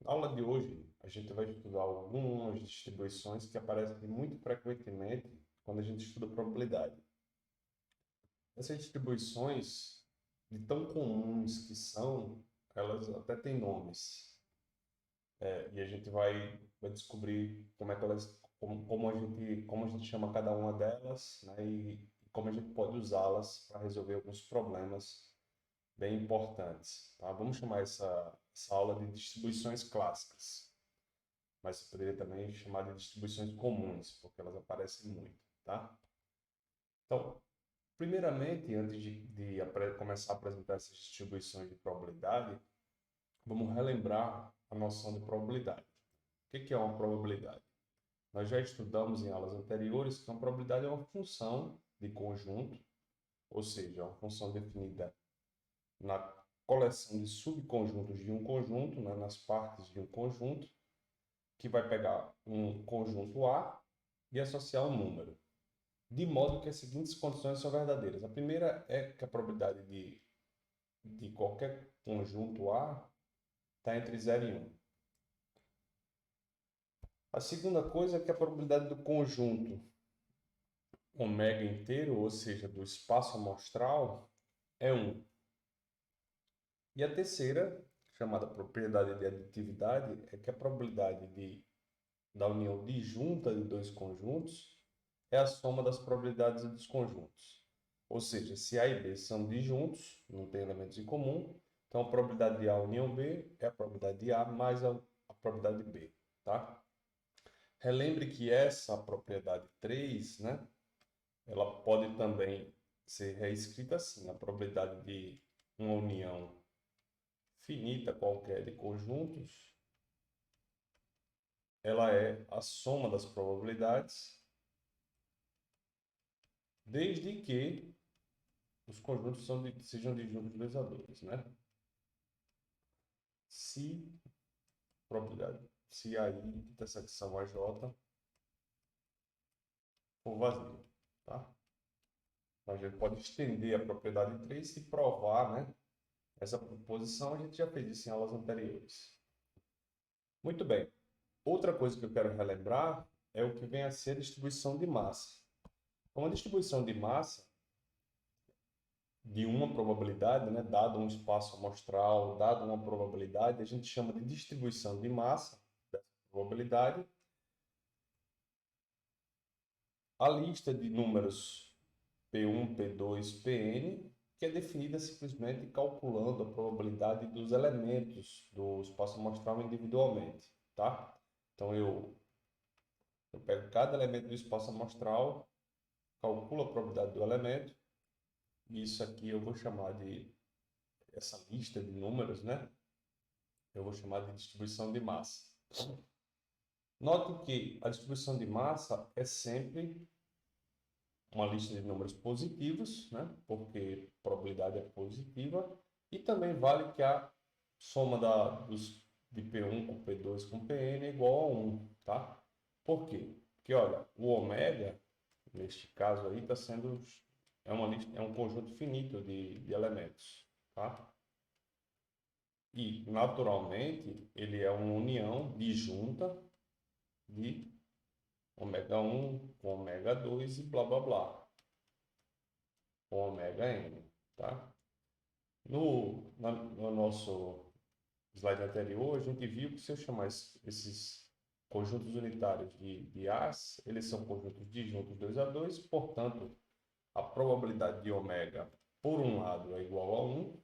Na aula de hoje, a gente vai estudar algumas distribuições que aparecem muito frequentemente quando a gente estuda probabilidade. Essas distribuições, de tão comuns que são, elas até têm nomes. E a gente vai descobrir como é que elas, como a gente chama cada uma delas, né? E como a gente pode usá-las para resolver alguns problemas bem importantes, tá? Vamos chamar essa aula de distribuições clássicas, mas você poderia também chamar de distribuições comuns, porque elas aparecem muito, tá? Então, primeiramente, antes de começar a apresentar essas distribuições de probabilidade, vamos relembrar a noção de probabilidade. O que é uma probabilidade? Nós já estudamos em aulas anteriores que uma probabilidade é uma função de conjunto, ou seja, é uma função definida na coleção de subconjuntos de um conjunto, né, nas partes de um conjunto, que vai pegar um conjunto A e associar um número, de modo que as seguintes condições são verdadeiras. A primeira é que a probabilidade de qualquer conjunto A está entre 0 e 1. A segunda coisa é que a probabilidade do conjunto ômega inteiro, ou seja, do espaço amostral, é 1. E a terceira, chamada propriedade de aditividade, é que a probabilidade da união disjunta de dois conjuntos é a soma das probabilidades dos conjuntos. Ou seja, se A e B são disjuntos, não tem elementos em comum, então a probabilidade de A união B é a probabilidade de A mais a probabilidade de B, tá? Relembre que essa propriedade 3, né, ela pode também ser reescrita assim: a probabilidade de uma união finita qualquer de conjuntos, ela é a soma das probabilidades, desde que os conjuntos sejam disjuntos 2 a 2, né? Se probabilidade, se a I intersecção a J for vazio, tá? A gente pode estender a propriedade 3 e provar, né? Essa proposição a gente já fez isso em aulas anteriores. Muito bem. Outra coisa que eu quero relembrar é o que vem a ser a distribuição de massa. Uma distribuição de massa de uma probabilidade, né, dado um espaço amostral, dado uma probabilidade, a gente chama de distribuição de massa dessa probabilidade. A lista de números P1, P2, Pn, que é definida simplesmente calculando a probabilidade dos elementos do espaço amostral individualmente, tá? Então eu pego cada elemento do espaço amostral, calculo a probabilidade do elemento, e isso aqui eu vou chamar de, essa lista de números, né? Eu vou chamar de distribuição de massa. Note que a distribuição de massa é sempre uma lista de números positivos, né? Porque probabilidade é positiva, e também vale que a soma de P1 com P2 com Pn é igual a 1, tá? Por quê? Porque, olha, o ômega, neste caso aí, está sendo é um conjunto finito de elementos, tá? E, naturalmente, ele é uma união disjunta de ômega 1 com ômega 2 e blá blá blá, com ômega n, tá? No nosso slide anterior, a gente viu que se eu chamar esses conjuntos unitários de A's, eles são conjuntos disjuntos 2 a 2, portanto, a probabilidade de ômega, por um lado, é igual a 1,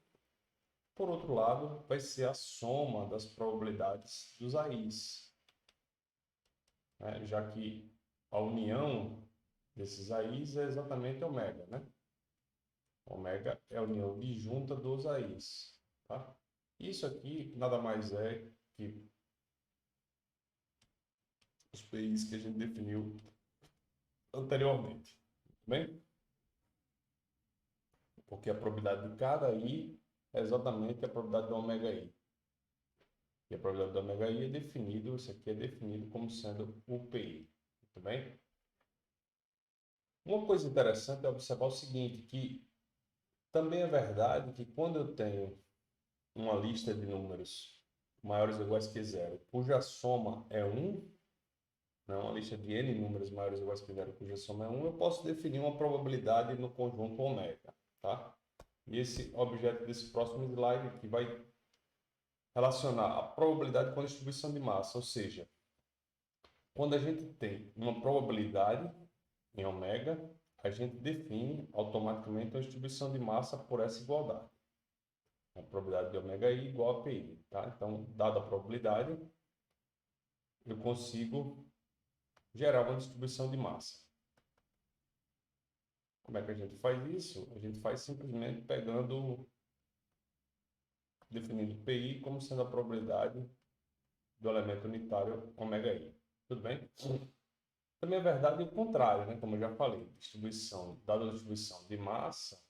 por outro lado, vai ser a soma das probabilidades dos AIs, né? Já que a união desses AIs é exatamente ômega, né? Ômega é a união disjunta dos AIs, tá? Isso aqui nada mais é que os PIs que a gente definiu anteriormente, bem? Porque a probabilidade de cada I é exatamente a probabilidade do ômega I. E a probabilidade do ômega I é definido, isso aqui é definido como sendo o PI, muito bem? Uma coisa interessante é observar o seguinte, que também é verdade que quando eu tenho uma lista de números maiores ou iguais que zero, cuja soma é 1, né, uma lista de n números maiores ou iguais que zero, cuja soma é 1, eu posso definir uma probabilidade no conjunto ômega, tá? E esse objeto desse próximo slide aqui vai relacionar a probabilidade com a distribuição de massa, ou seja, quando a gente tem uma probabilidade em ômega, a gente define automaticamente a distribuição de massa por essa igualdade. A probabilidade de ômega i igual a pi, tá? Então, dada a probabilidade, eu consigo gerar uma distribuição de massa. Como é que a gente faz isso? A gente faz simplesmente definindo pi como sendo a probabilidade do elemento unitário ômega i. Tudo bem? Também é verdade o contrário, né? Como eu já falei, dada a distribuição de massa,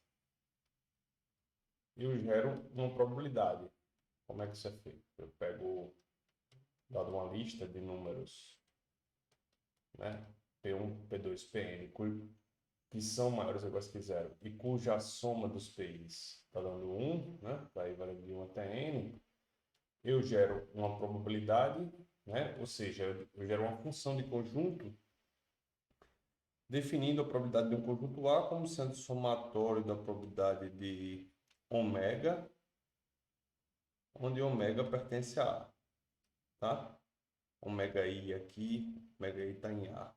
eu gero uma probabilidade. Como é que isso é feito? Eu pego, dado uma lista de números, né? P1, P2, Pn, que são maiores ou iguais que zero, e cuja soma dos P's está dando 1, né? Daí valendo de 1 até n, eu gero uma probabilidade, né? Ou seja, eu gero uma função de conjunto definindo a probabilidade de um conjunto A como sendo somatório da probabilidade de ômega, onde ômega pertence a A, tá? Ômega i aqui, ômega i está em A.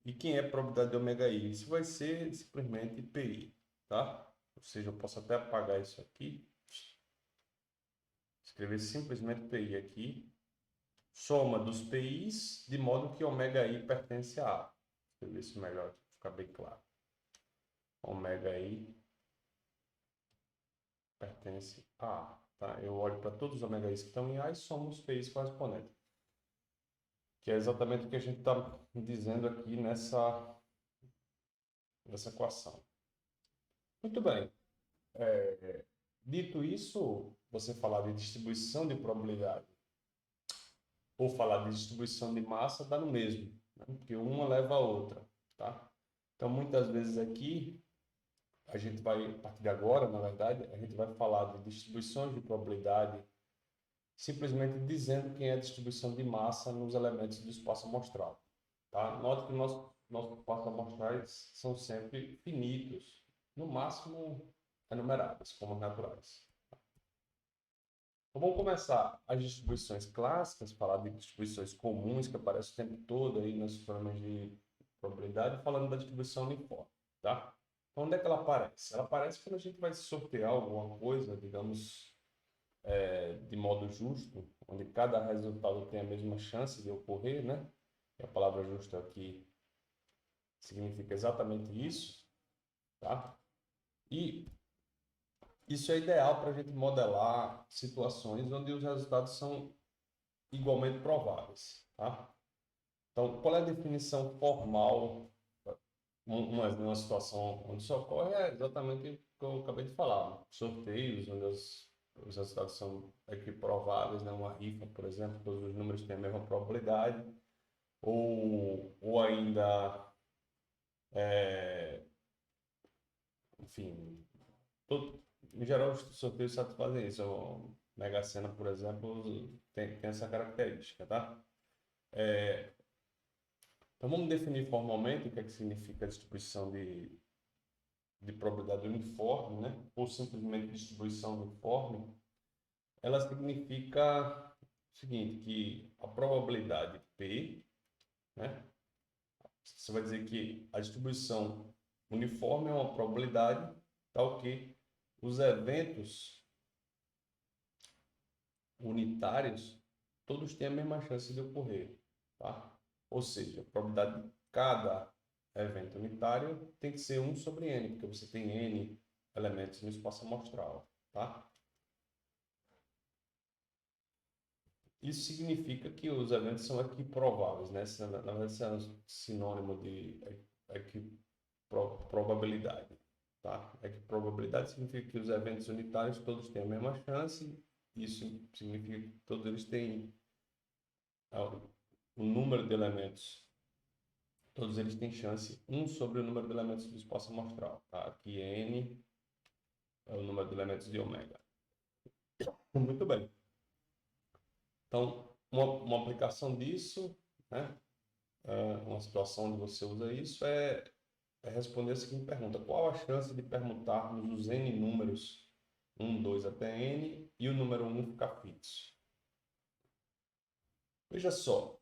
E quem é a probabilidade de ômega i? Isso vai ser simplesmente pi, tá? Ou seja, eu posso até apagar isso aqui, escrever simplesmente pi aqui, soma dos pi's, de modo que ômega i pertence a A. Escrever isso melhor, para ficar bem claro. Ômega i pertence a A, tá? Eu olho para todos os ômega i's que estão em A e somo os pi's correspondentes. Que é exatamente o que a gente está dizendo aqui nessa equação. Muito bem. Dito isso, você falar de distribuição de probabilidade ou falar de distribuição de massa dá no mesmo, né? Porque uma leva a outra, tá? Então, muitas vezes aqui, a gente vai, a partir de agora, na verdade, a gente vai falar de distribuições de probabilidade simplesmente dizendo quem é a distribuição de massa nos elementos do espaço amostral, tá? Note que nossos espaços amostrais são sempre finitos, no máximo enumeráveis, como naturais. Então, vamos começar as distribuições clássicas, falar de distribuições comuns que aparecem o tempo todo aí nos problemas de probabilidade, falando da distribuição uniforme, tá? Então, onde é que ela aparece? Ela aparece quando a gente vai sortear alguma coisa, digamos, de modo justo, onde cada resultado tem a mesma chance de ocorrer, né? E a palavra justo aqui significa exatamente isso, tá? E isso é ideal para a gente modelar situações onde os resultados são igualmente prováveis, tá? Então, qual é a definição formal uma situação onde isso ocorre? É exatamente o que eu acabei de falar. Sorteios, onde os resultados são equiprováveis, né? Uma rifa, por exemplo, todos os números têm a mesma probabilidade. Ou ainda, enfim, em geral, os sorteios satisfazem isso. O Mega Sena, por exemplo, tem essa característica, tá? Então, vamos definir formalmente o que é que significa a distribuição de probabilidade uniforme, né? Ou simplesmente distribuição uniforme. Ela significa o seguinte, que a probabilidade P, né? Você vai dizer que a distribuição uniforme é uma probabilidade tal que os eventos unitários todos têm a mesma chance de ocorrer, tá? Ou seja, a probabilidade de cada evento unitário tem que ser 1 sobre n, porque você tem n elementos no espaço amostral, tá? Isso significa que os eventos são equiprováveis, né? Na verdade, isso é um sinônimo de probabilidade, tá? Equiprobabilidade significa que os eventos unitários todos têm a mesma chance. Isso significa que todos eles têm o número de elementos, todos eles têm chance 1 sobre o número de elementos do espaço amostral, tá? Aqui n é o número de elementos de ômega. Muito bem. Então, uma aplicação disso, né? Uma situação onde você usa isso é responder a seguinte pergunta: qual a chance de permutarmos os n números 1, 2 até n e o número 1 ficar fixo? Veja só,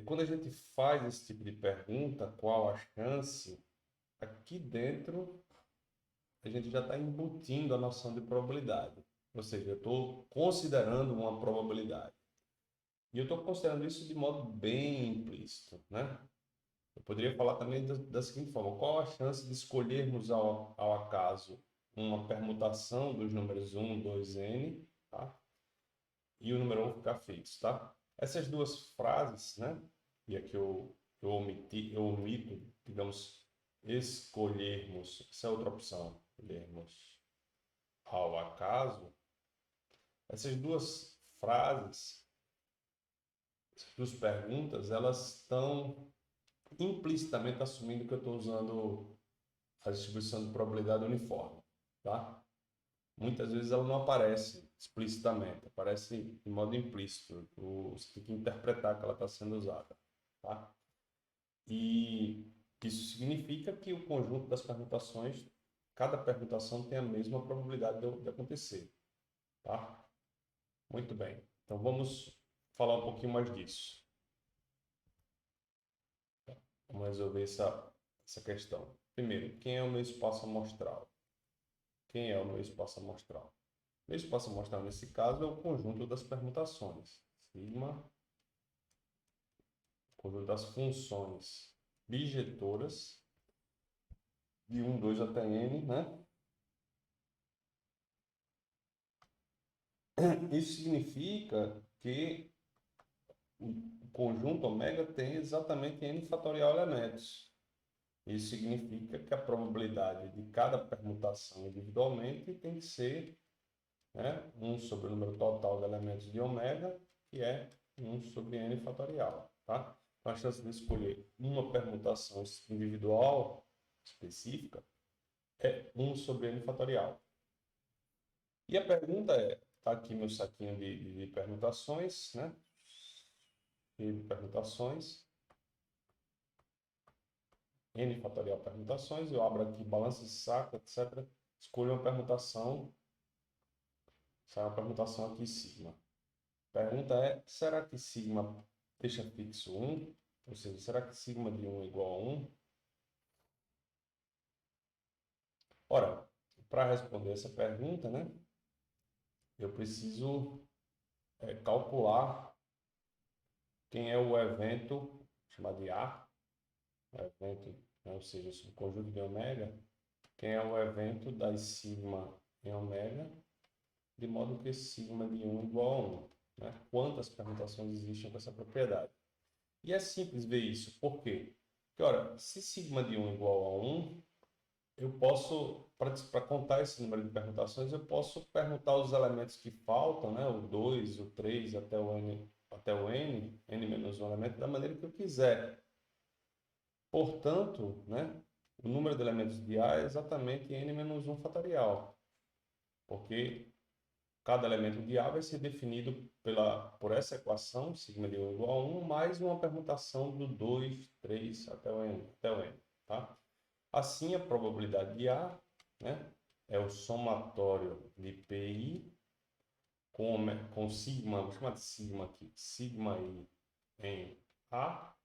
quando a gente faz esse tipo de pergunta, qual a chance, aqui dentro a gente já está embutindo a noção de probabilidade. Ou seja, eu estou considerando uma probabilidade. E eu estou considerando isso de modo bem implícito, né? Eu poderia falar também da seguinte forma: qual a chance de escolhermos ao acaso uma permutação dos números 1, 2, n, tá? E o número 1 ficar fixo, tá? Essas duas frases, né? E aqui eu omito, digamos, escolhermos, essa é outra opção, escolhermos ao acaso. Essas duas frases, essas duas perguntas, elas estão implicitamente assumindo que eu estou usando a distribuição de probabilidade uniforme, tá? Muitas vezes ela não aparece explicitamente, aparece de modo implícito. Você tem que interpretar que ela está sendo usada, tá? E isso significa que o conjunto das permutações, cada permutação tem a mesma probabilidade de acontecer, tá? Muito bem. Então vamos falar um pouquinho mais disso. Vamos resolver essa questão. Primeiro, quem é o meu espaço amostral? Quem é o meu espaço amostral? Meu espaço amostral, nesse caso, é o conjunto das permutações. Sigma, conjunto das funções bijetoras, de 1, 2 até n, né? Isso significa que o conjunto ômega tem exatamente n fatorial elementos. Isso significa que a probabilidade de cada permutação individualmente tem que ser, né, 1 sobre o número total de elementos de ômega, que é 1 sobre n fatorial, tá? Então, a chance de escolher uma permutação individual específica é 1 sobre n fatorial. E a pergunta é, tá aqui meu saquinho de permutações, né? De permutações, n fatorial permutações, eu abro aqui balança de saco, etc. Escolho uma permutação, sai uma permutação aqui sigma. A pergunta é, será que sigma deixa fixo 1? Ou seja, será que sigma de 1 é igual a 1? Ora, para responder essa pergunta, né, eu preciso calcular quem é o evento, chamado de A, o evento, né, ou seja, o subconjunto de ômega, quem é o evento das sigma em ômega, de modo que sigma de 1 é igual a 1. Né? Quantas permutações existem com essa propriedade? E é simples ver isso. Por quê? Porque, ora, se sigma de 1 é igual a 1, eu posso, para contar esse número de permutações, eu posso permutar os elementos que faltam, né? O 2, o 3, até o n menos 1 elemento, da maneira que eu quiser. Portanto, né, o número de elementos de A é exatamente n menos 1 fatorial, porque cada elemento de A vai ser definido por essa equação, sigma de 1 igual a 1, mais uma permutação do 2, 3 até o n. Tá? Assim, a probabilidade de A, né, é o somatório de PI com sigma, vou chamar de sigma aqui, sigma I em A.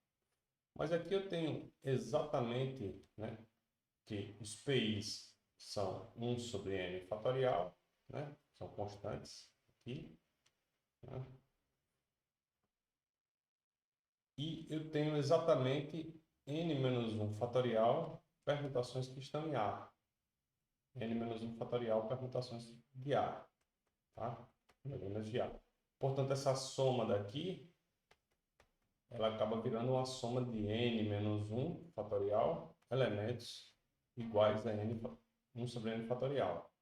Mas aqui eu tenho exatamente, né, que os PIs são 1 sobre n fatorial, né, são constantes aqui, né, e eu tenho exatamente n menos 1 fatorial permutações que estão em A. N menos 1 fatorial permutações de A, tá? Menos de A. Portanto, essa soma daqui, ela acaba virando uma soma de n menos 1 fatorial elementos iguais a n, 1 sobre n fatorial.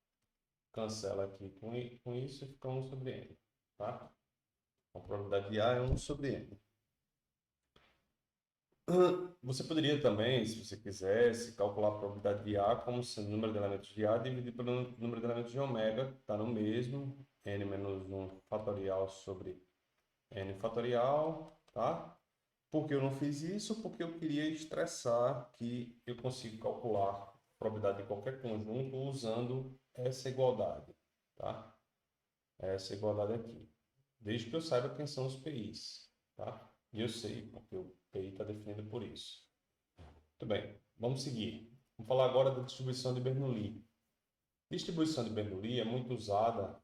Cancela aqui com isso e fica 1 sobre n, tá? A probabilidade de A é 1 sobre n. Você poderia também, se você quisesse, calcular a probabilidade de A como sendo o número de elementos de A dividido pelo número de elementos de ômega, está no mesmo, n menos 1 fatorial sobre N fatorial, tá? Por que eu não fiz isso? Porque eu queria estressar que eu consigo calcular a probabilidade de qualquer conjunto usando essa igualdade, tá? Essa igualdade aqui. Desde que eu saiba quem são os PIs, tá? E eu sei, porque o PI está definido por isso. Muito bem, vamos seguir. Vamos falar agora da distribuição de Bernoulli. Distribuição de Bernoulli é muito usada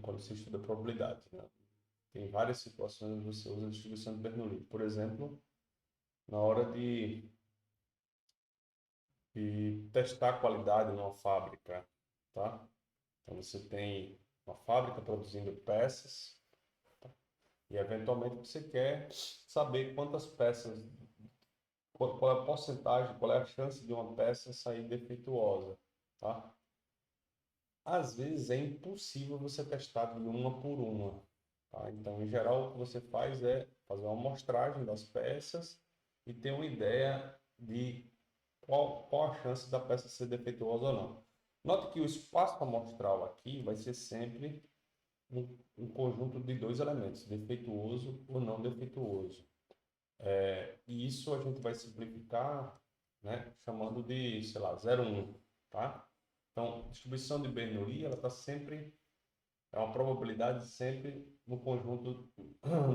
quando se estuda probabilidade, né? Tem várias situações onde você usa a distribuição de Bernoulli. Por exemplo, na hora de testar a qualidade numa fábrica, tá? Então você tem uma fábrica produzindo peças e eventualmente você quer saber quantas peças, qual é a porcentagem, qual é a chance de uma peça sair defeituosa, tá? Às vezes é impossível você testar de uma por uma, tá? Então, em geral, o que você faz é fazer uma amostragem das peças e ter uma ideia de qual a chance da peça ser defeituosa ou não. Note que o espaço amostral aqui vai ser sempre um conjunto de dois elementos, defeituoso ou não defeituoso. E isso a gente vai simplificar, né, chamando de, sei lá, 0,1, tá? Então, distribuição de Bernoulli, ela está sempre, é uma probabilidade sempre no conjunto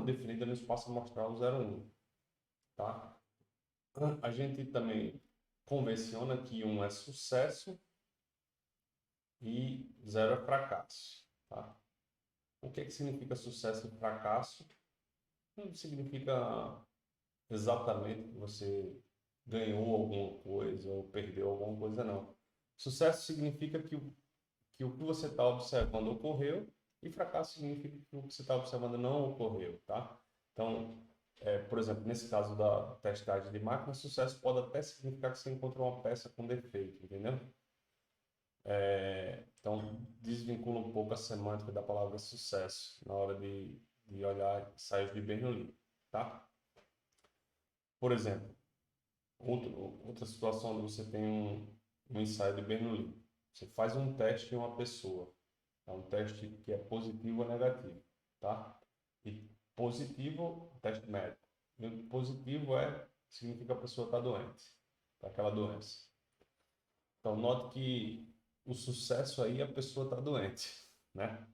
definida no espaço amostral 0,1, tá? A gente também convenciona que 1 é sucesso e 0 é fracasso, tá? O que é que significa sucesso e fracasso? Não significa exatamente que você ganhou alguma coisa ou perdeu alguma coisa, não. Sucesso significa que o que você está observando ocorreu e fracasso significa que o que você está observando não ocorreu, tá? Então, por exemplo, nesse caso da testagem de máquina, sucesso pode até significar que você encontrou uma peça com defeito, entendeu? Então, desvincula um pouco a semântica da palavra sucesso na hora de olhar ensaios de Bernoulli, tá? Por exemplo, outra situação onde você tem um ensaio de Bernoulli. Você faz um teste em uma pessoa. É um teste que é positivo ou negativo, tá? E positivo, teste médico. E positivo significa que a pessoa está doente, tá? Aquela doença. Então, note que o sucesso aí, a pessoa está doente, né?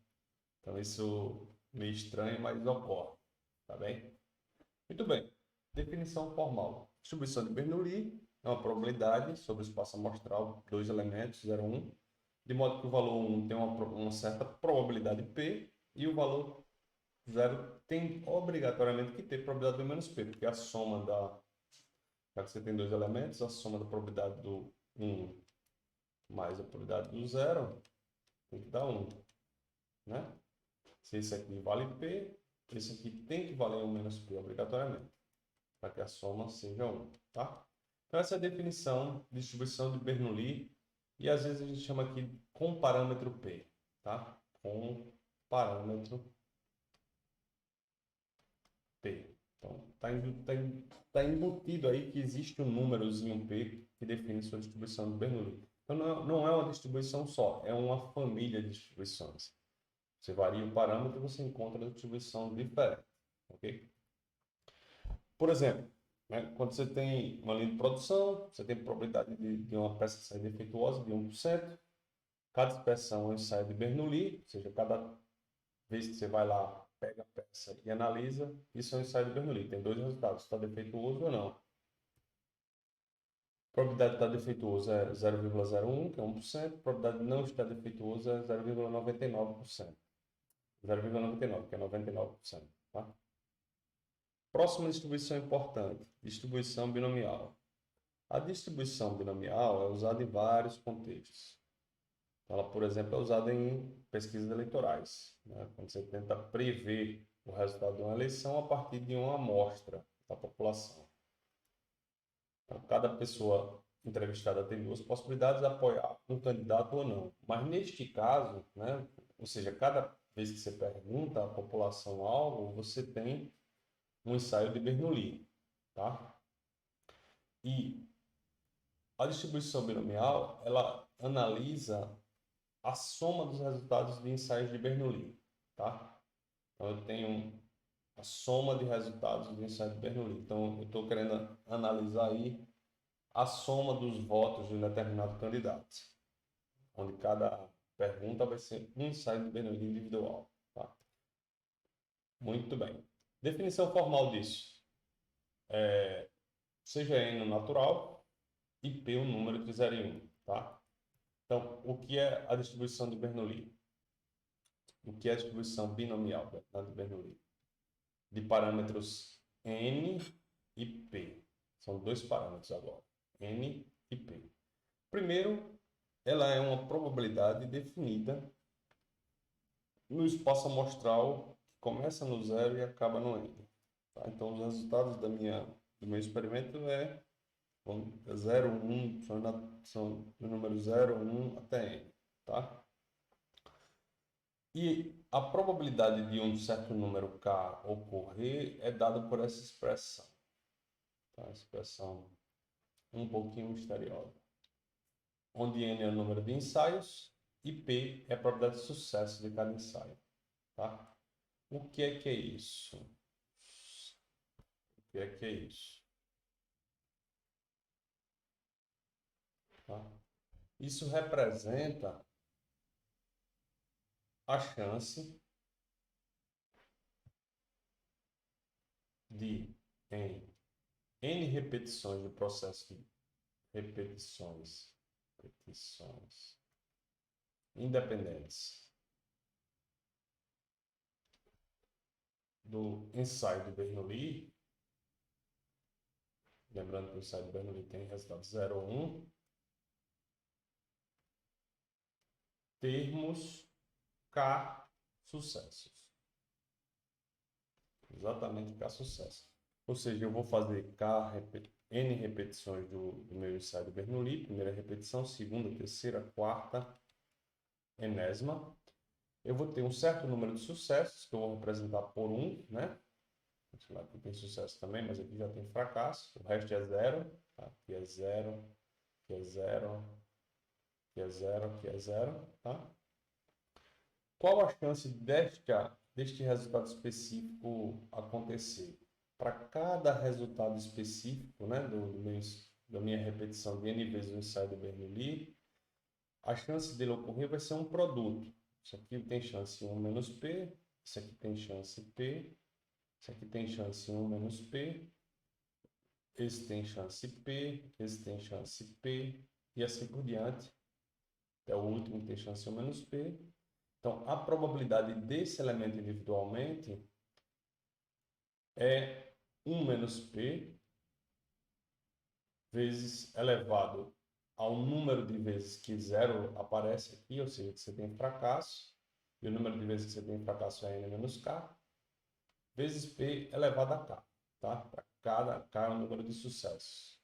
Então, isso é meio estranho, mas ocorre, tá bem? Muito bem. Definição formal. Distribuição de Bernoulli é uma probabilidade sobre o espaço amostral, dois elementos, 0, 1, de modo que o valor 1 tem uma certa probabilidade P e o valor 0 tem obrigatoriamente que ter probabilidade de menos P, porque a soma já que você tem dois elementos, a soma da probabilidade do 1 mais a probabilidade do 0 tem que dar 1, né? Se esse aqui vale P, esse aqui tem que valer 1 menos P obrigatoriamente, para que a soma seja 1, tá? Então, essa é a definição de distribuição de Bernoulli, e às vezes a gente chama aqui com parâmetro P, tá? Com parâmetro P. Então, tá embutido aí que existe um númerozinho P que define sua distribuição de Bernoulli. Então, não é uma distribuição só, é uma família de distribuições. Você varia o parâmetro e você encontra a distribuição diferente, ok? Por exemplo, né, quando você tem uma linha de produção, você tem probabilidade de uma peça sair defeituosa de 1%. Cada inspeção é um ensaio de Bernoulli, ou seja, cada vez que você vai lá, pega a peça e analisa, isso é um ensaio de Bernoulli. Tem dois resultados, está defeituoso ou não. Probabilidade de estar defeituoso é 0,01, que é 1%. Probabilidade de não estar defeituoso é 0,99%. 0,99, que é 99%. Tá? Próxima distribuição importante, distribuição binomial. A distribuição binomial é usada em vários contextos. Ela, por exemplo, é usada em pesquisas eleitorais, né? Quando você tenta prever o resultado de uma eleição a partir de uma amostra da população. Então, cada pessoa entrevistada tem duas possibilidades de apoiar um candidato ou não. Mas neste caso, né, ou seja, cada vez que você pergunta à população algo, você tem um ensaio de Bernoulli, tá? E a distribuição binomial, ela analisa a soma dos resultados de ensaios de Bernoulli, tá? Então eu tenho a soma de resultados do ensaio de Bernoulli. Então, eu estou querendo analisar aí a soma dos votos de um determinado candidato, onde cada pergunta vai ser um ensaio de Bernoulli individual. Tá? Muito bem. Definição formal disso. Seja N o natural e P o número entre 0 e 1. Tá? Então, o que é a distribuição de Bernoulli? O que é a distribuição binomial de Bernoulli? De parâmetros N e P. São dois parâmetros agora, N e P. Primeiro, ela é uma probabilidade definida no espaço amostral que começa no 0 e acaba no N. Tá? Então, os resultados do meu experimento é 0, 1, são do número 0, 1 até N. Tá? E a probabilidade de um certo número K ocorrer é dada por essa expressão. Tá? Expressão um pouquinho misteriosa. Onde N é o número de ensaios e P é a probabilidade de sucesso de cada ensaio. Tá? O que é isso? O que é isso? Tá? Isso representa a chance de, em N repetições do processo de repetições independentes do ensaio de Bernoulli, lembrando que o ensaio de Bernoulli tem resultado 0 ou 1, termos K sucessos. Exatamente K sucesso. Ou seja, eu vou fazer N repetições do meu ensaio de Bernoulli, primeira repetição, segunda, terceira, quarta, enésima. Eu vou ter um certo número de sucessos, que eu vou representar por 1, né? Aqui tem sucesso também, mas aqui já tem fracasso. O resto é 0. Tá? Aqui é 0, aqui é 0, aqui é 0, aqui é 0. Tá? Qual a chance deste resultado específico acontecer? Para cada resultado específico, né, da minha repetição de N vezes o ensaio de Bernoulli, a chance dele ocorrer vai ser um produto. Isso aqui tem chance 1 menos P, isso aqui tem chance P, isso aqui tem chance 1 menos P, esse tem chance P, esse tem chance P, e assim por diante. É o último que tem chance 1 menos P. Então, a probabilidade desse elemento individualmente é 1 menos P vezes elevado ao número de vezes que 0 aparece aqui, ou seja, que você tem fracasso, e o número de vezes que você tem fracasso é N menos K, vezes P elevado a K. Tá? Para cada K é o número de sucessos.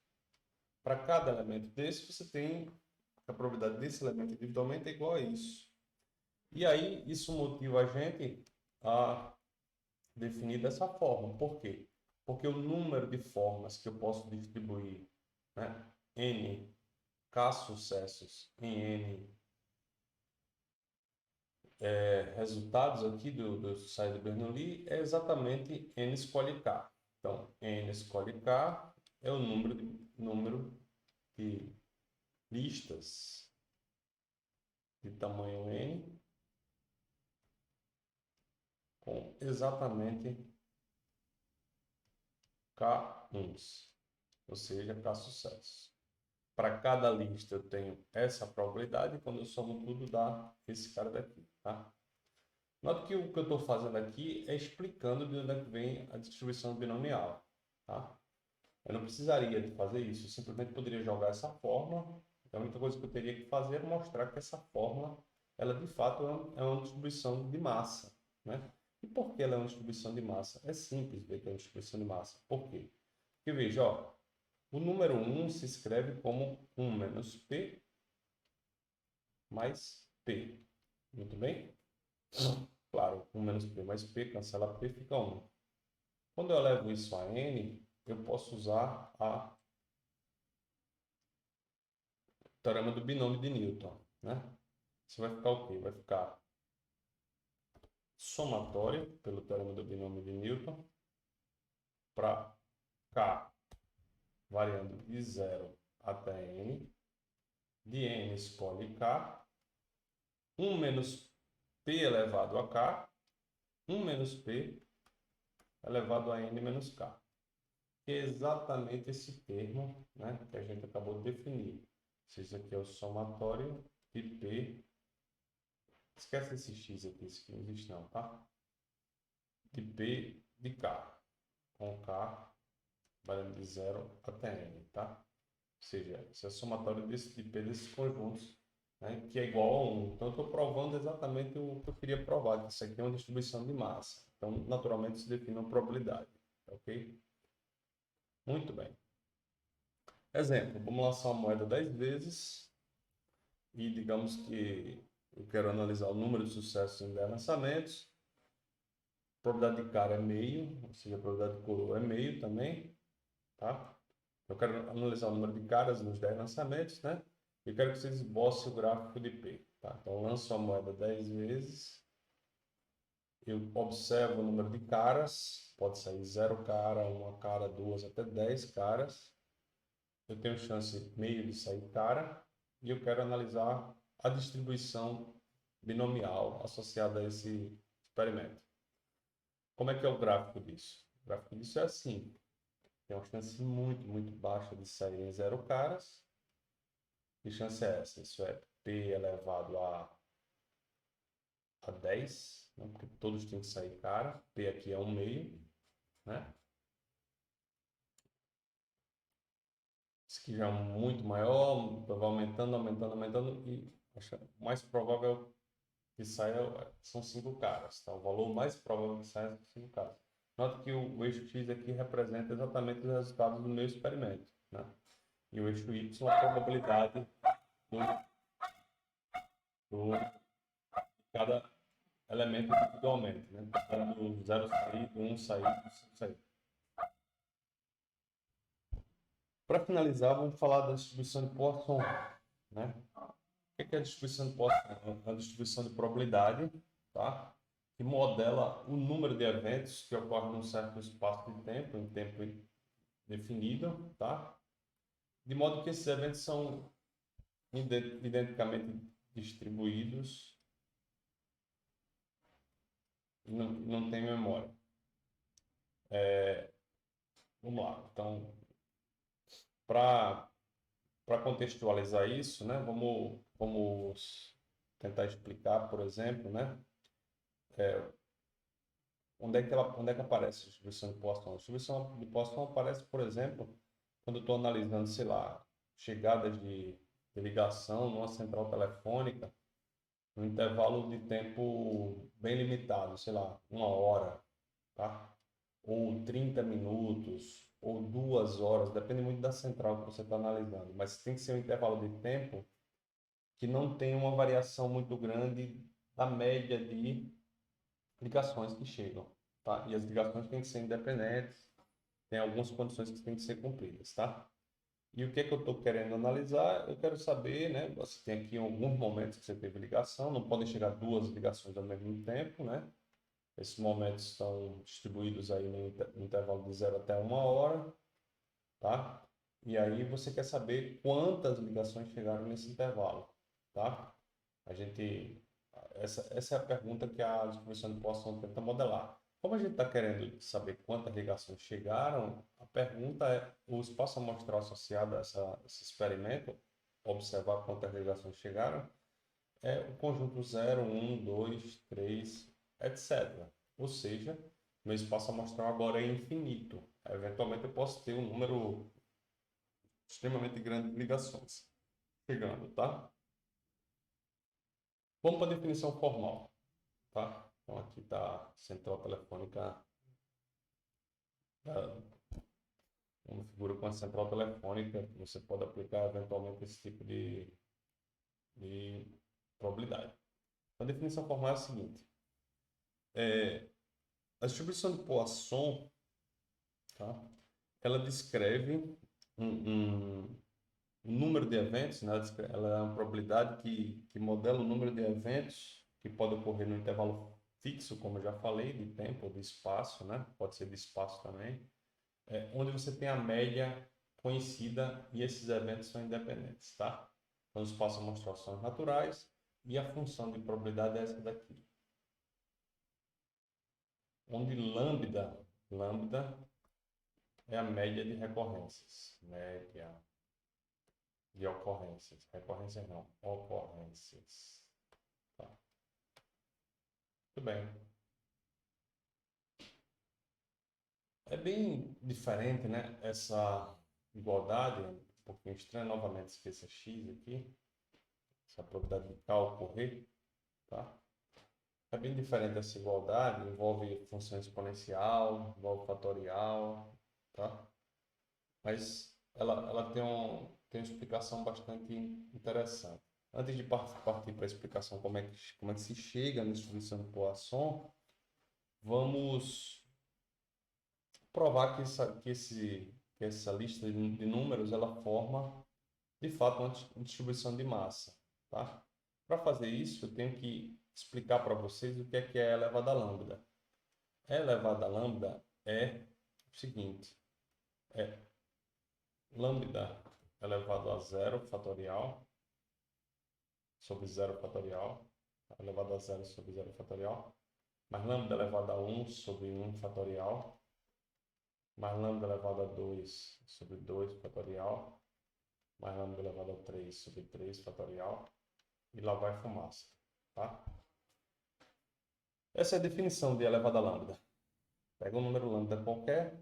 Para cada elemento desse, você tem a probabilidade desse elemento individualmente é igual a isso. E aí, isso motiva a gente a definir dessa forma. Por quê? Porque o número de formas que eu posso distribuir, né, N K sucessos em N resultados aqui do ensaio de Bernoulli é exatamente N escolhe K. Então, N escolhe K é o número de listas de tamanho N com exatamente K1s, ou seja, K sucessos. Para cada lista eu tenho essa probabilidade, e quando eu somo tudo dá esse cara daqui, tá? Note que o que eu estou fazendo aqui é explicando de onde é que vem a distribuição binomial, tá? Eu não precisaria de fazer isso, eu simplesmente poderia jogar essa fórmula. Então, a única coisa que eu teria que fazer é mostrar que essa fórmula, ela de fato é uma distribuição de massa, né? E por que ela é uma distribuição de massa? É simples ver que é uma distribuição de massa. Por quê? Porque veja, ó, o número 1 se escreve como 1 menos P mais P. Muito bem? Claro, 1 menos P mais P, cancela P, fica 1. Quando eu levo isso a N, eu posso usar o teorema do binômio de Newton, né? Isso vai ficar o quê? Vai ficar somatória, pelo teorema do binômio de Newton, para K variando de 0 até N, de N escolhe K, 1 menos P elevado a K, 1 menos P elevado a N menos K. Que é exatamente esse termo, né, que a gente acabou de definir. Isso aqui é o somatório de P. Esquece esse X aqui, isso aqui não existe não, tá? De P de K, com K variando de 0 até N, tá? Ou seja, isso é o somatório de P desses conjuntos, né, que é igual a 1. Então, eu estou provando exatamente o que eu queria provar, que isso aqui é uma distribuição de massa. Então, naturalmente, se define uma probabilidade, ok? Muito bem. Exemplo, vamos lançar uma moeda 10 vezes e digamos que eu quero analisar o número de sucessos em 10 lançamentos. A probabilidade de cara é meio, ou seja, a probabilidade de coroa é meio também, tá? Eu quero analisar o número de caras nos 10 lançamentos, né? E quero que vocês esbocem o gráfico de P, tá? Então, eu lanço a moeda 10 vezes, eu observo o número de caras, pode sair 0 cara, 1 cara, 2, até 10 caras. Eu tenho chance meio de sair cara e eu quero analisar a distribuição binomial associada a esse experimento. Como é que é o gráfico disso? O gráfico disso é assim. Tem uma chance muito, muito baixa de saírem 0 caras. Que chance é essa? Isso é P elevado a 10, né? Porque todos têm que sair cara. P aqui é 1 meio, né? Isso aqui já é muito maior, vai aumentando, aumentando, aumentando, e o mais provável que saia são 5 caras, tá? O valor mais provável que saia são 5 caras. Nota que o eixo X aqui representa exatamente os resultados do meu experimento, né? E o eixo Y a probabilidade de cada elemento individualmente, né? Do 0 sair, do 1 sair, do 5 sair. Para finalizar, vamos falar da distribuição de Poisson, né? O que é a distribuição de Poisson? É uma distribuição de probabilidade, tá? Que modela o número de eventos que ocorrem num certo espaço de tempo, em tempo definido, tá? De modo que esses eventos são identicamente distribuídos e não tem memória. Vamos lá. Então, para contextualizar isso, né? Vamos tentar explicar, por exemplo, né? Onde é que aparece a distribuição de Poisson? A distribuição de Poisson aparece, por exemplo, quando eu estou analisando, sei lá, chegadas de ligação numa central telefônica, num intervalo de tempo bem limitado, sei lá, 1 hora, tá? Ou 30 minutos, ou 2 horas, depende muito da central que você está analisando, mas tem que ser um intervalo de tempo que não tenha uma variação muito grande da média de ligações que chegam, tá? E as ligações têm que ser independentes, tem algumas condições que têm que ser cumpridas, tá? E o que é que eu estou querendo analisar? Eu quero saber, né? Você tem aqui alguns momentos que você teve ligação, não podem chegar duas ligações ao mesmo tempo, né? Esses momentos estão distribuídos aí no intervalo de 0 até 1 hora, tá? E aí você quer saber quantas ligações chegaram nesse intervalo, tá? A gente essa é a pergunta que a distribuição de Poisson tenta modelar. Como a gente está querendo saber quantas ligações chegaram, a pergunta é o espaço amostral associado a esse experimento, observar quantas ligações chegaram, é o conjunto 0, 1, 2, 3, etc. Ou seja, meu espaço amostral agora é infinito. Eventualmente eu posso ter um número extremamente grande de ligações chegando, tá? Vamos para a definição formal. Tá? Então aqui está a central telefônica, uma figura com a central telefônica, você pode aplicar eventualmente esse tipo de probabilidade. A definição formal é a seguinte: a distribuição de Poisson, tá? Ela descreve um número de eventos, né? Ela é uma probabilidade que modela o número de eventos que pode ocorrer no intervalo fixo, como eu já falei, de tempo, de espaço, né? Pode ser de espaço também, onde você tem a média conhecida e esses eventos são independentes, tá? Então, o espaço mostra ações naturais e a função de probabilidade é essa daqui. Onde lambda é a média de recorrências, média de ocorrências, recorrências não, ocorrências. Tá. Muito bem. É bem diferente, né? Essa igualdade, um pouquinho estranha, novamente esqueça x aqui, essa probabilidade de K ocorrer, tá? É bem diferente essa igualdade, envolve função exponencial, envolve fatorial, tá? Mas ela tem uma explicação bastante interessante. Antes de partir para a explicação como é que se chega na distribuição de Poisson, vamos provar que essa lista de números ela forma, de fato, uma distribuição de massa. Tá? Para fazer isso, eu tenho que explicar para vocês o que é E elevado a lambda. E elevado a lambda é o seguinte, é lambda elevado a zero fatorial sobre zero fatorial, elevado a zero sobre zero fatorial, mais lambda elevado a 1 sobre 1 fatorial, mais lambda elevado a 2 sobre 2 fatorial, mais lambda elevado a 3 sobre 3 fatorial, e lá vai fumaça, tá? Essa é a definição de elevado a lambda. Pega um número lambda qualquer,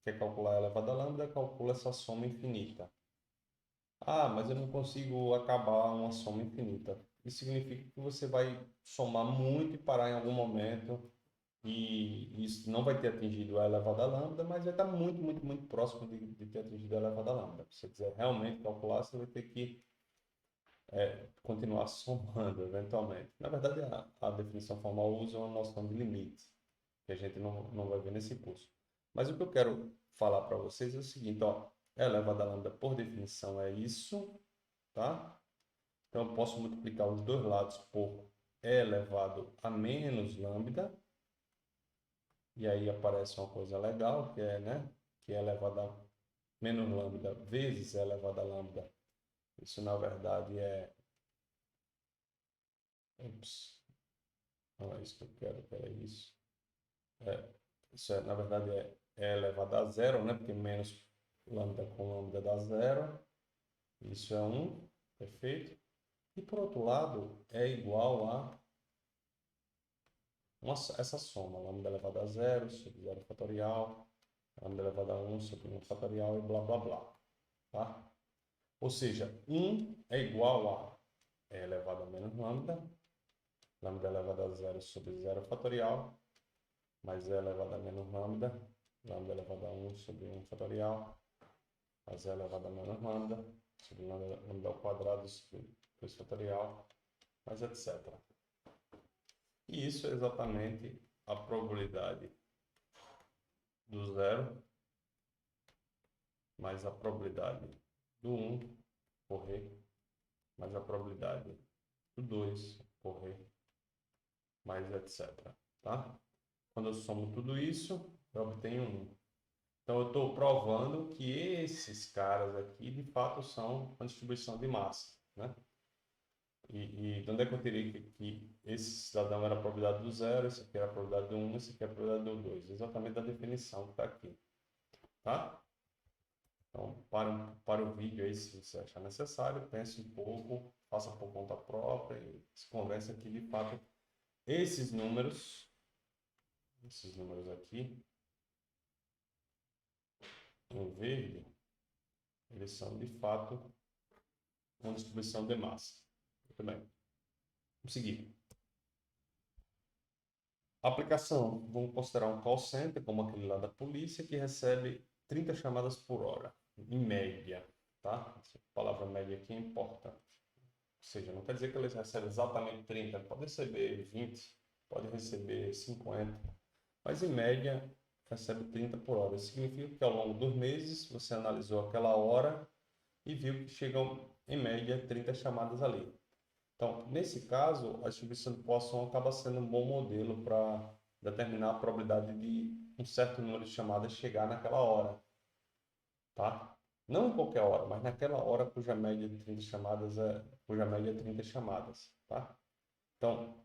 quer calcular elevado a lambda, calcula essa soma infinita. Ah, mas eu não consigo acabar uma soma infinita. Isso significa que você vai somar muito e parar em algum momento, e isso não vai ter atingido a elevada a lambda, mas vai estar muito, muito, muito próximo de ter atingido a elevada a lambda. Se você quiser realmente calcular, você vai ter que continuar somando eventualmente. Na verdade, a definição formal usa uma noção de limite, que a gente não vai ver nesse curso. Mas o que eu quero falar para vocês é o seguinte, ó, E elevado a lambda, por definição, é isso, tá? Então, eu posso multiplicar os dois lados por E elevado a menos lambda, e aí aparece uma coisa legal, que é, né, que é elevado a menos lambda vezes E elevado a lambda. Isso, na verdade, Ups, não é isso que eu quero, é isso. Isso, na verdade, E elevado a zero, né, porque menos lambda com lambda dá zero. Isso é 1, perfeito. E, por outro lado, é igual a essa soma, lambda elevado a zero sobre zero fatorial, lambda elevado a 1 sobre 1 fatorial e blá, blá, blá. Tá? Ou seja, 1 é igual a E elevado a menos lambda, lambda elevado a zero sobre zero fatorial, mais E elevado a menos lambda, lambda elevado a 1 sobre 1 fatorial, mais E elevado a menos lambda, sobre lambda ao quadrado sobre 2 fatorial, mais etc. E isso é exatamente a probabilidade do zero mais a probabilidade do 1 correr, mais a probabilidade do 2 correr, mais etc. Tá? Quando eu somo tudo isso, eu obtenho 1. Então, eu estou provando que esses caras aqui, de fato, são uma distribuição de massa, né? E de onde é que eu teria que esse cidadão era a probabilidade do zero, esse aqui era a probabilidade do 1, esse aqui é a probabilidade do 2. Exatamente da definição que está aqui, tá? Então, para o vídeo aí, se você achar necessário, pense um pouco, faça por conta própria e se convença que, de fato, esses números aqui, em verde, eles são, de fato, uma distribuição de massa. Muito bem. Vamos seguir. Aplicação. Vamos considerar um call center, como aquele lá da polícia, que recebe 30 chamadas por hora, em média. Tá? Essa palavra média aqui é importante. Ou seja, não quer dizer que eles recebem exatamente 30, pode receber 20, pode receber 50, mas em média recebe 30 por hora. Isso significa que ao longo dos meses você analisou aquela hora e viu que chegam em média 30 chamadas ali. Então, nesse caso, a distribuição de Poisson acaba sendo um bom modelo para determinar a probabilidade de um certo número de chamadas chegar naquela hora, tá? Não em qualquer hora, mas naquela hora cuja média de 30 chamadas cuja média é 30 chamadas, tá? Então,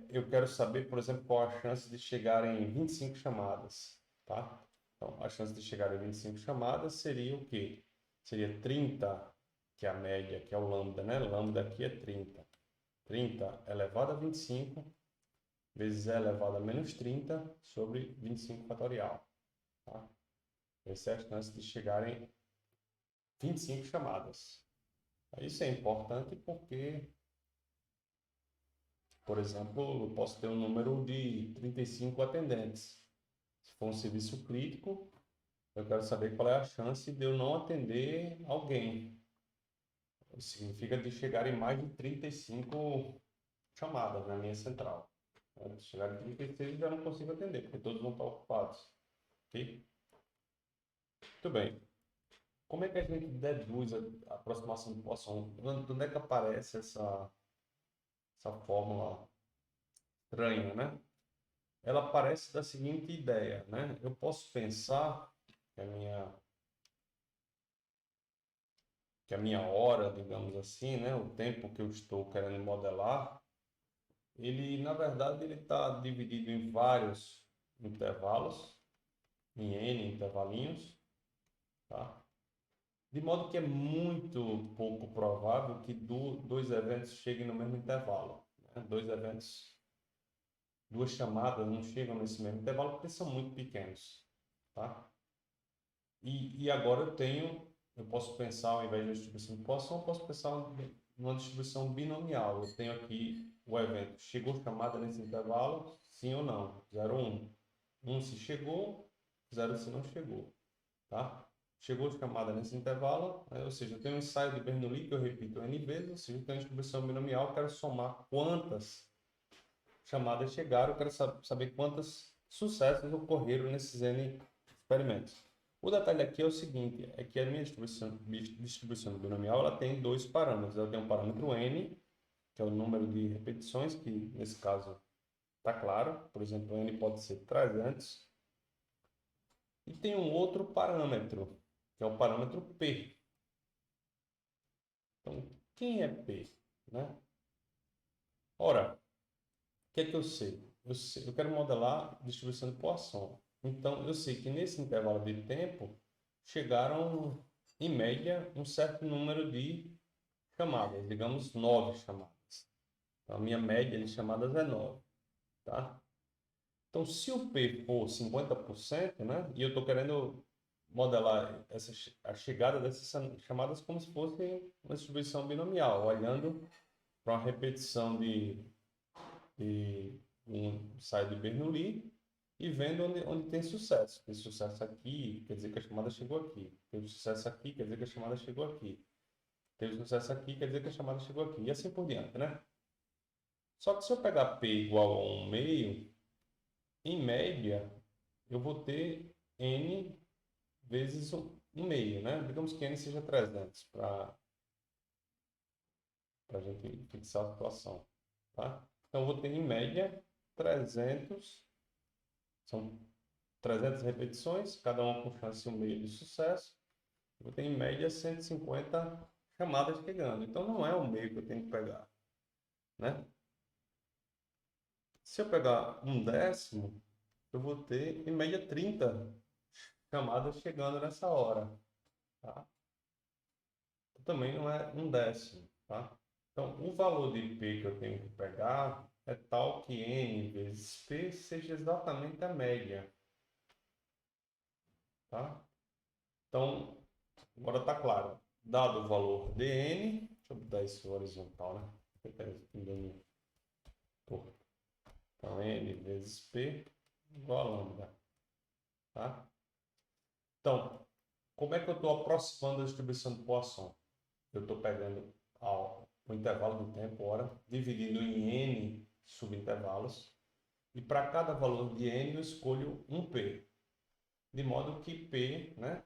eu quero saber, por exemplo, qual a chance de chegar em 25 chamadas, tá? Então, a chance de chegar em 25 chamadas seria o quê? Seria 30, que é a média, que é o lambda, né? Lambda aqui é 30. 30 elevado a 25 vezes e elevado a menos 30 sobre 25 fatorial, tá? Essa é a chance de chegar em 25 chamadas. Isso é importante porque, por exemplo, eu posso ter um número de 35 atendentes. Se for um serviço crítico, eu quero saber qual é a chance de eu não atender alguém. Isso significa de chegar em mais de 35 chamadas na minha central. Se chegar em 36, eu já não consigo atender, porque todos vão estar ocupados. Ok? Muito bem. Como é que a gente deduz a aproximação de Poisson? Onde é que aparece essa fórmula estranha, né? Ela parece da seguinte ideia, né? Eu posso pensar que a minha hora, digamos assim, né? O tempo que eu estou querendo modelar, ele, na verdade, ele está dividido em vários intervalos, em N intervalinhos, tá? De modo que é muito pouco provável que dois eventos cheguem no mesmo intervalo, né? Duas chamadas não chegam nesse mesmo intervalo porque são muito pequenos, tá? E agora eu posso pensar, ao invés de distribuição de Poisson, eu posso pensar numa distribuição binomial. Eu tenho aqui o evento, chegou chamada nesse intervalo, sim ou não, 0, 1. 1 se chegou, 0 se não chegou, tá? Chegou chamada nesse intervalo, né? Ou seja, eu tenho um ensaio de Bernoulli que eu repito N vezes, ou seja, eu tenho uma distribuição binomial, eu quero somar quantas chamadas chegaram, eu quero saber quantos sucessos ocorreram nesses N experimentos. O detalhe aqui é o seguinte, é que a minha distribuição binomial ela tem dois parâmetros. Ela tem um parâmetro N, que é o número de repetições, que nesse caso está claro. Por exemplo, N pode ser 300. E tem um outro parâmetro, que é o parâmetro P. Então, quem é P, né? Ora, o que é que eu sei? Eu quero modelar distribuição de Poisson. Então, eu sei que nesse intervalo de tempo chegaram, em média, um certo número de chamadas, digamos 9 chamadas. Então, a minha média de chamadas é 9, tá? Então, se o P for 50%, né, e eu estou querendo modelar a chegada dessas chamadas como se fosse uma distribuição binomial, olhando para uma repetição de um ensaio de Bernoulli e vendo onde tem sucesso. Tem sucesso aqui, quer dizer que a chamada chegou aqui. Teve sucesso aqui, quer dizer que a chamada chegou aqui. Teve sucesso aqui, quer dizer que a chamada chegou aqui. E assim por diante, né? Só que se eu pegar P igual a 1 meio, em média, eu vou ter N vezes 1 meio, né? Digamos que N seja 300 para a gente fixar a situação, tá? Então, eu vou ter em média 300, são 300 repetições, cada uma com chance de 1 meio de sucesso. Eu vou ter em média 150 chamadas chegando. Então, não é o meio que eu tenho que pegar, né? Se eu pegar 1/10, eu vou ter em média 30 chamadas chegando nessa hora, tá? Também não é 1/10, tá? Então, o valor de P que eu tenho que pegar é tal que N vezes P seja exatamente a média, tá? Então, agora está claro. Dado o valor de N, deixa eu botar isso horizontal, né? Porque está dando torto. Então, N vezes P igual a lambda, tá? Então, como é que eu estou aproximando a distribuição de Poisson? Eu estou pegando o intervalo do tempo, hora, dividindo em N subintervalos, e para cada valor de N eu escolho um P, de modo que P, né,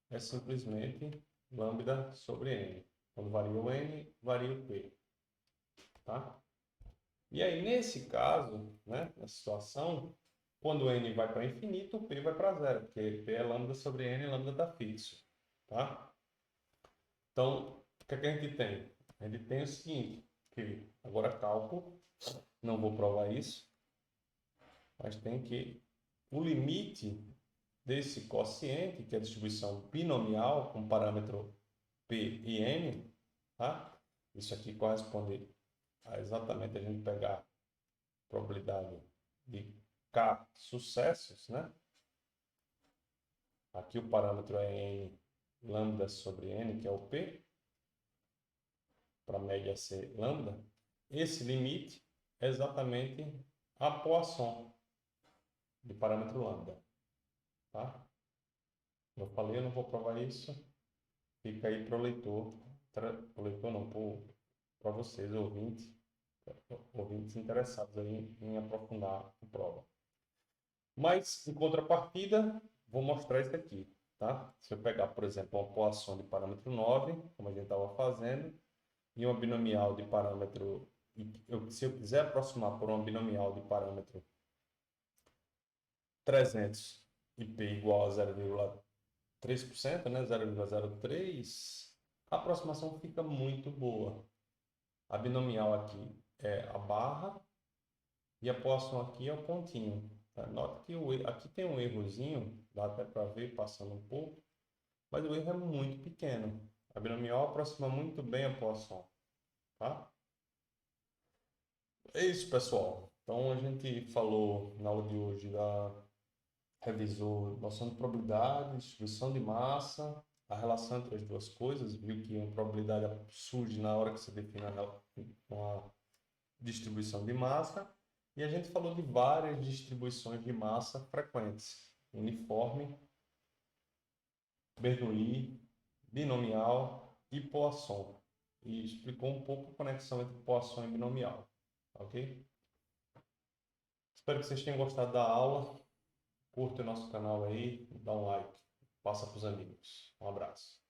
é simplesmente lambda sobre N. Quando varia o N, varia o P. tá? E aí, nesse caso, né, nessa situação, quando n vai para infinito, o p vai para zero, porque p é lambda sobre n, lambda está fixo, tá? Então, o que é que a gente tem? A gente tem o seguinte, que agora cálculo, não vou provar isso, mas tem que o limite desse quociente, que é a distribuição binomial com parâmetro p e n, tá? Isso aqui corresponde a exatamente a gente pegar a probabilidade de k sucessos, né? Aqui o parâmetro é n lambda sobre n, que é o p, para a média ser lambda. Esse limite é exatamente a Poisson de parâmetro lambda, tá? Eu falei, eu não vou provar isso. Fica aí para o leitor, não, para vocês, ouvintes interessados em aprofundar a prova. Mas, em contrapartida, vou mostrar isso aqui, tá? Se eu pegar, por exemplo, uma Poisson de parâmetro 9, como a gente estava fazendo, e uma binomial de parâmetro, se eu quiser aproximar por uma binomial de parâmetro 300 e p igual a 0,3%, né? 0,03%, a aproximação fica muito boa. A binomial aqui é a barra e a Poisson aqui é o pontinho. Tá? Nota que aqui tem um errozinho, dá até para ver passando um pouco, mas o erro é muito pequeno. A binomial aproxima muito bem a Poisson. Tá? É isso, pessoal. Então a gente falou na aula de hoje revisou noção de probabilidade, distribuição de massa, a relação entre as duas coisas, viu que uma probabilidade surge na hora que você define uma distribuição de massa, e a gente falou de várias distribuições de massa frequentes: uniforme, Bernoulli, binomial e Poisson. E explicou um pouco a conexão entre Poisson e binomial, ok? Espero que vocês tenham gostado da aula. Curta o nosso canal aí, dá um like, passa para os amigos. Um abraço.